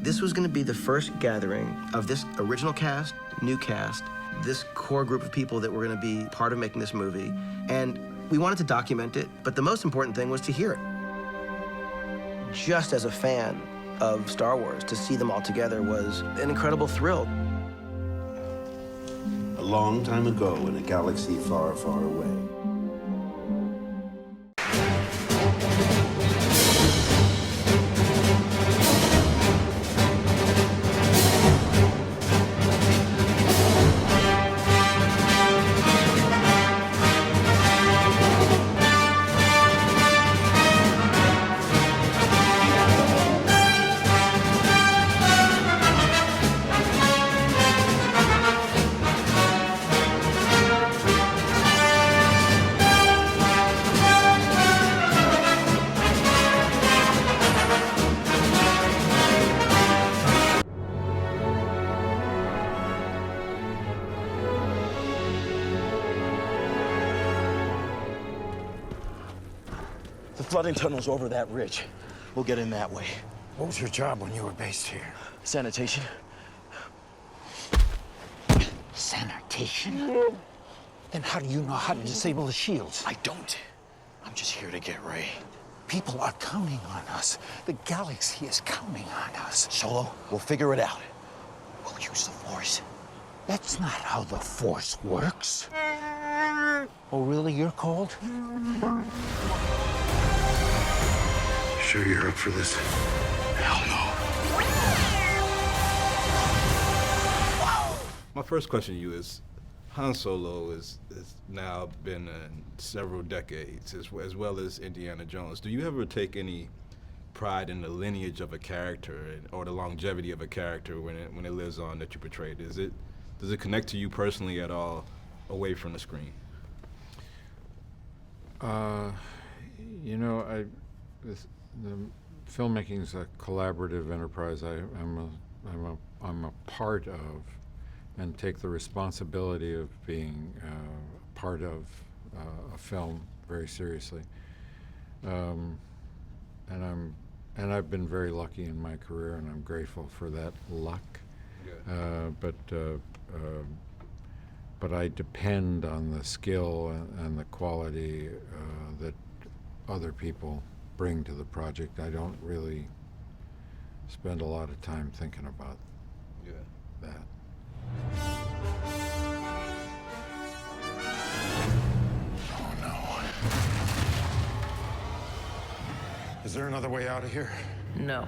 This was going to be the first gathering of this original cast, new cast, this core group of people that were going to be part of making this movie. And we wanted to document it, but the most important thing was to hear it. Just as a fan of Star Wars, to see them all together was an incredible thrill. A long time ago in a galaxy far, far away. The flooding tunnel's over that ridge. We'll get in that way. What was your job when you were based here? Sanitation. Sanitation? Then how do you know how to disable the shields? I don't. I'm just here to get Ray. People are counting on us. The galaxy is counting on us. Solo, we'll figure it out. We'll use the Force. That's not how the Force works. Oh, really? You're cold? Sure you're up for this? Hell no. My first question to you is, Han Solo is now been in several decades, as well as Indiana Jones. Do you ever take any pride in the lineage of a character or the longevity of a character when it lives on that you portrayed? Does it connect to you personally at all, away from the screen? You know, the filmmaking is a collaborative enterprise. I'm a part of, and take the responsibility of being part of a film very seriously. And I've been very lucky in my career, and I'm grateful for that luck. Yeah. But I depend on the skill and the quality that other people bring to the project. I don't really spend a lot of time thinking about that. Oh, no. Is there another way out of here? No.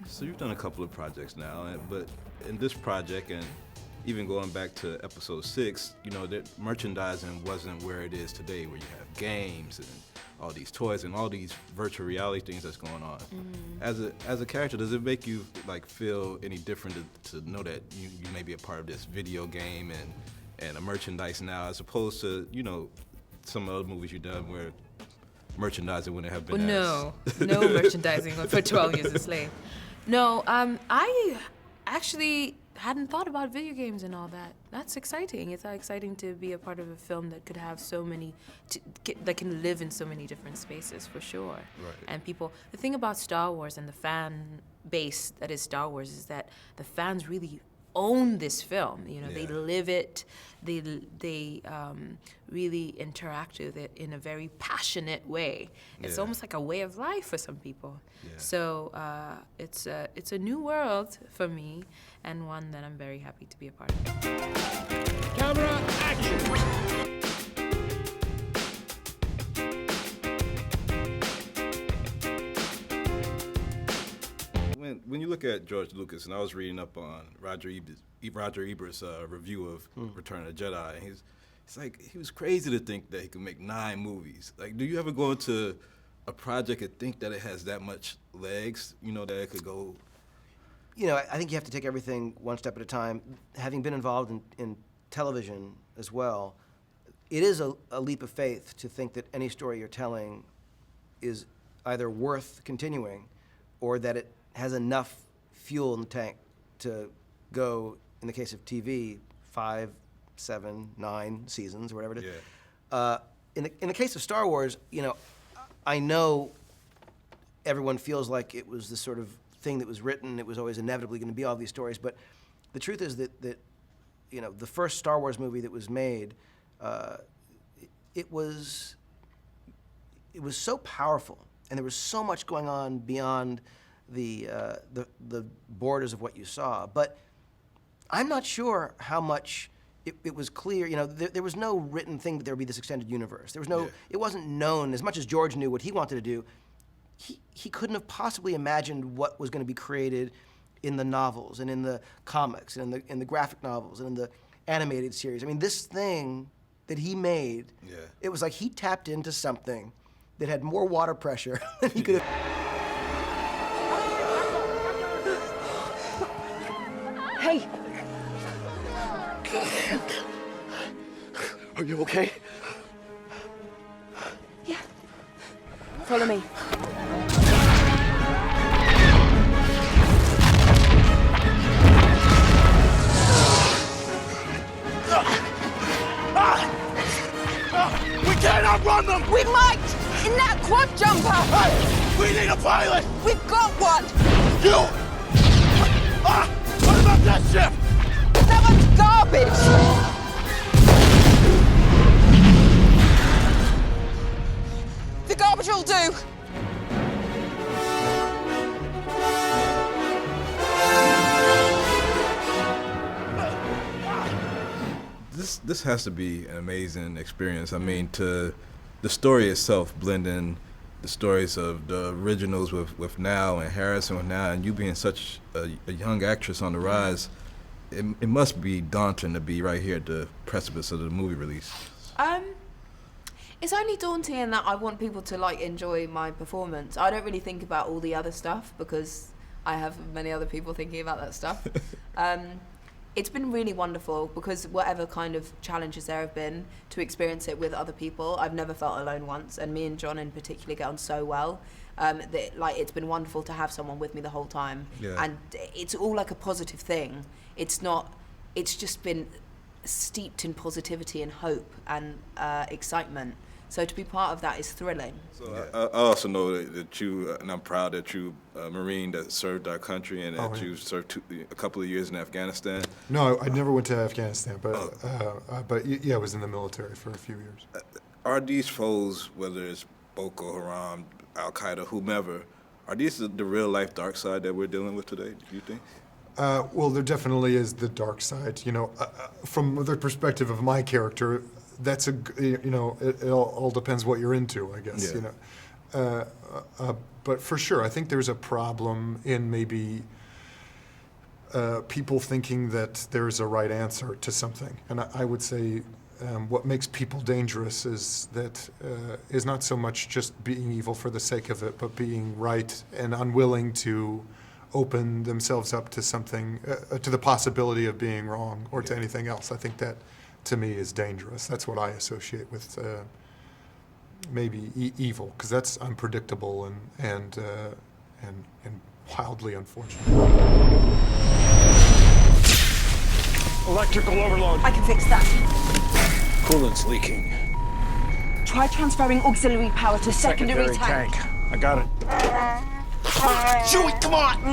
So you've done a couple of projects now, but in this project, and even going back to episode 6, you know, that merchandising wasn't where it is today, where you have games and all these toys and all these virtual reality things that's going on. Mm-hmm. As a character, does it make you like feel any different to know that you may be a part of this video game and a merchandise now, as opposed to, you know, some other movies you've done where merchandising wouldn't have been no merchandising for 12 Years a Slave. No, I actually hadn't thought about video games and all that. That's exciting. It's exciting to be a part of a film that could have so many, that can live in so many different spaces, for sure. Right. And people, the thing about Star Wars and the fan base that is Star Wars is that the fans really own this film. You know, they live it. They really interact with it in a very passionate way. It's almost like a way of life for some people. Yeah. So it's a new world for me, and one that I'm very happy to be a part of. Camera, action! When you look at George Lucas, and I was reading up on Roger Ebert's review of Return of the Jedi, and he's like, he was crazy to think that he could make 9 movies. Like, do you ever go into a project and think that it has that much legs, you know, that it could go? You know, I think you have to take everything one step at a time. Having been involved in television as well, it is a leap of faith to think that any story you're telling is either worth continuing or that it has enough fuel in the tank to go, in the case of TV, 5, 7, 9 seasons, or whatever it is. In the case of Star Wars, you know, I know everyone feels like it was this sort of thing that was written. It was always inevitably going to be all these stories. But the truth is that the first Star Wars movie that was made, it was so powerful, and there was so much going on beyond the borders of what you saw. But I'm not sure how much it was clear. There was no written thing that there would be this extended universe. There was no. Yeah. It wasn't known as much as George knew what he wanted to do. He couldn't have possibly imagined what was going to be created in the novels and in the comics and in the graphic novels and in the animated series. I mean, this thing that he made, it was like he tapped into something that had more water pressure than he could have. Hey! Are you okay? Yeah. Follow me. We can't outrun them! We might! In that quad jumper! Hey! We need a pilot! We've got one! You! What about that ship? That one's garbage! The garbage will do! This has to be an amazing experience. I mean, to the story itself, blending the stories of the originals with now and Harrison with now, and you being such a young actress on the rise, it must be daunting to be right here at the precipice of the movie release. It's only daunting in that I want people to enjoy my performance. I don't really think about all the other stuff because I have many other people thinking about that stuff. It's been really wonderful because whatever kind of challenges there have been, to experience it with other people, I've never felt alone once, and me and John in particular get on so well. That it's been wonderful to have someone with me the whole time, and it's all like a positive thing. It's just been steeped in positivity and hope and excitement. So to be part of that is thrilling. So I also know that you, and I'm proud that you, a Marine that served our country, and that you served a couple of years in Afghanistan. No, I never went to Afghanistan, but I was in the military for a few years. Are these foes, whether it's Boko Haram, Al Qaeda, whomever, are these the real life dark side that we're dealing with today? Do you think? Well, there definitely is the dark side. From the perspective of my character, that's it all depends what you're into, I guess. Yeah. But for sure, I think there's a problem in maybe people thinking that there's a right answer to something, and I would say what makes people dangerous is not so much just being evil for the sake of it, but being right and unwilling to open themselves up to something, to the possibility of being wrong or to anything else. I think that, to me, is dangerous. That's what I associate with maybe evil, because that's unpredictable and wildly unfortunate. Electrical overload. I can fix that. Coolant's leaking. Try transferring auxiliary power to secondary tank. I got it. Chewie, come on!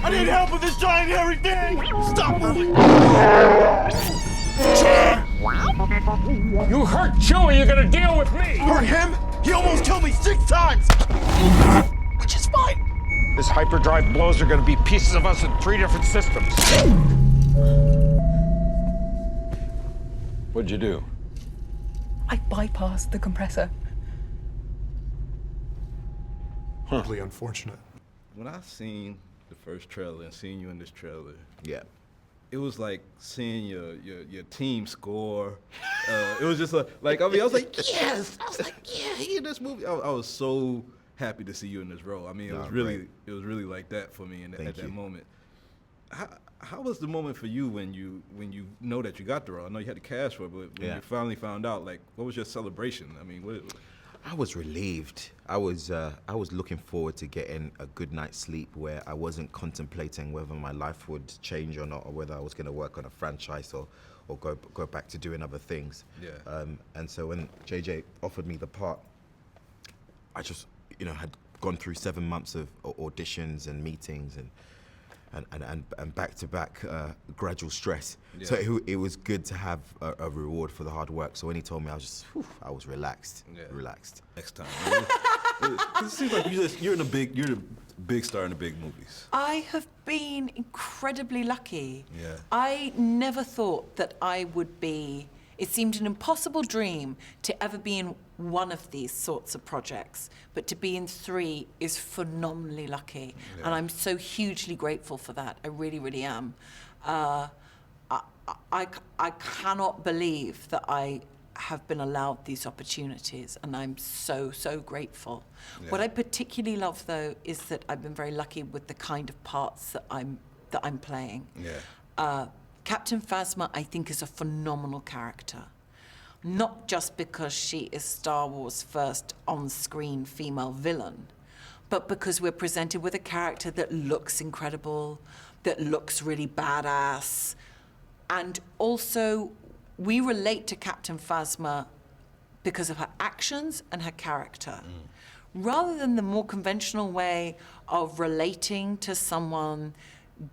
I need help with this giant hairy thing! Stop moving! You hurt Chewie, you're gonna deal with me! Hurt him? He almost killed me 6 times! Which is fine! This hyperdrive blows are gonna be pieces of us in 3 different systems. What'd you do? I bypassed the compressor. Wildly unfortunate. When I seen the first trailer and seeing you in this trailer, Yeah. it was like seeing your team score. It was just I was like, yes! I was like, yeah, he in this movie. I was so happy to see you in this role. I mean, it was really like that for me at that moment. How was the moment for you when you know that you got the role? I know you had the cash for it, but when you finally found out, what was your celebration? I mean, what? I was relieved. I was looking forward to getting a good night's sleep where I wasn't contemplating whether my life would change or not, or whether I was going to work on a franchise or go back to doing other things. Yeah. And so when JJ offered me the part, had gone through 7 months of auditions and meetings and back-to-back gradual stress. Yeah. So it was good to have a reward for the hard work. So when he told me, I was relaxed. Yeah. Relaxed. Next time. It seems like you're a big star in the big movies. I have been incredibly lucky. Yeah. I never thought that I would be. It seemed an impossible dream to ever be in one of these sorts of projects, but to be in 3 is phenomenally lucky, and I'm so hugely grateful for that. I really, really am. I cannot believe that I have been allowed these opportunities, and I'm so, so grateful. Yeah. What I particularly love, though, is that I've been very lucky with the kind of parts that I'm playing. Yeah. Captain Phasma, I think, is a phenomenal character. Not just because she is Star Wars' first on-screen female villain, but because we're presented with a character that looks incredible, that looks really badass, and also we relate to Captain Phasma because of her actions and her character. Rather than the more conventional way of relating to someone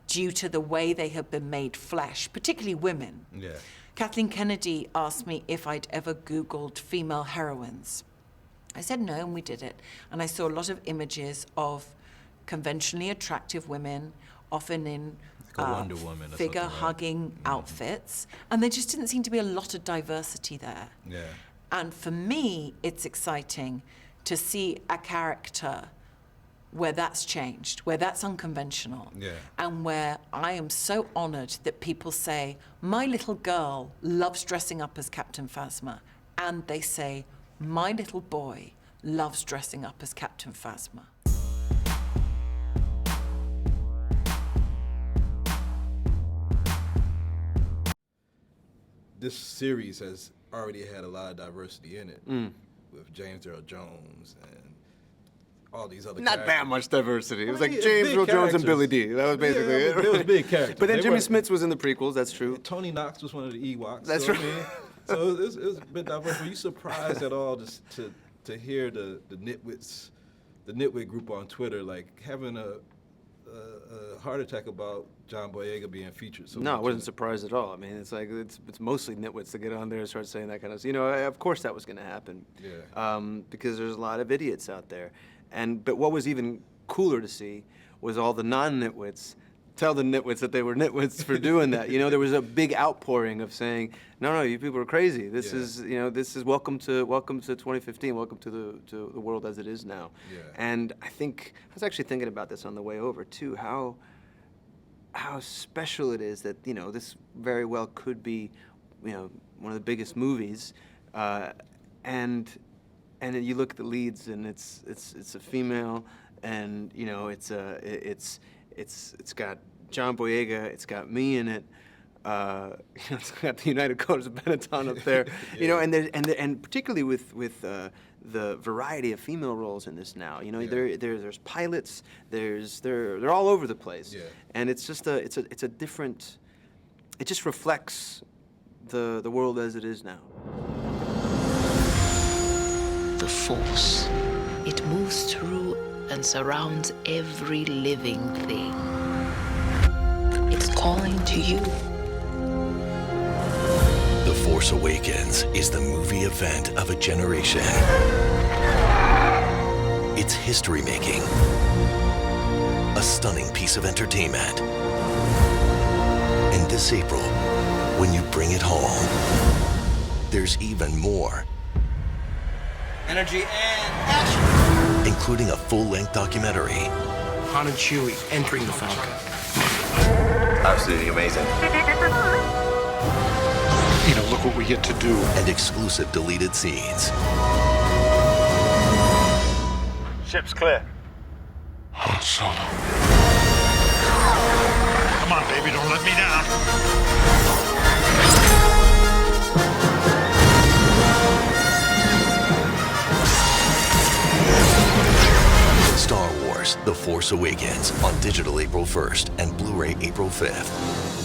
due to the way they have been made flesh, particularly women. Yeah. Kathleen Kennedy asked me if I'd ever Googled female heroines. I said no, and we did it. And I saw a lot of images of conventionally attractive women, often in Like a Wonder Woman or figure-hugging outfits, and there just didn't seem to be a lot of diversity there. Yeah. And for me, it's exciting to see a character where that's changed, where that's unconventional, and where I am so honored that people say, my little girl loves dressing up as Captain Phasma, and they say, my little boy loves dressing up as Captain Phasma. This series has already had a lot of diversity in it, with James Earl Jones and all these other Not characters. that much diversity. It was like Yeah, James big Earl Jones and characters. Billy D. That was basically it. There was big characters. But then They Jimmy were- Smits was in the prequels, that's true. Tony Knox was one of the Ewoks. That's so, right. I mean, so it was a bit diverse. Were you surprised at all just to hear the nitwit group on Twitter like having a heart attack about John Boyega being featured? So No, I much wasn't in it? surprised at all. I mean, it's like it's mostly nitwits to get on there and start saying that kind of stuff. You know, of course that was going to happen. Yeah. Because there's a lot of idiots out there. But what was even cooler to see was all the non-nitwits tell the nitwits that they were nitwits for doing that. You know, there was a big outpouring of saying, no, you people are crazy. This is, you know, this is welcome to 2015, welcome to the world as it is now. Yeah. And I was actually thinking about this on the way over too, how special it is that, you know, this very well could be, you know, one of the biggest movies, and you look at the leads and it's a female, and you know it's got John Boyega, it's got me in it, you know, it's got the United Colors of Benetton up there, you know, and particularly with the variety of female roles in this now, you know, there's pilots, they're all over the place, and it's just it's a different, it just reflects the world as it is now. The Force. It moves through and surrounds every living thing. It's calling to you. The Force Awakens is the movie event of a generation. It's history-making. A stunning piece of entertainment. And this April, when you bring it home, there's even more. Energy and action! Including a full-length documentary. Han and Chewie entering the Falcon. Absolutely amazing. You know, look what we get to do. And exclusive deleted scenes. Ship's clear. Han Solo. Come on, baby, don't let me down. Star Wars: The Force Awakens on digital April 1st and Blu-ray April 5th.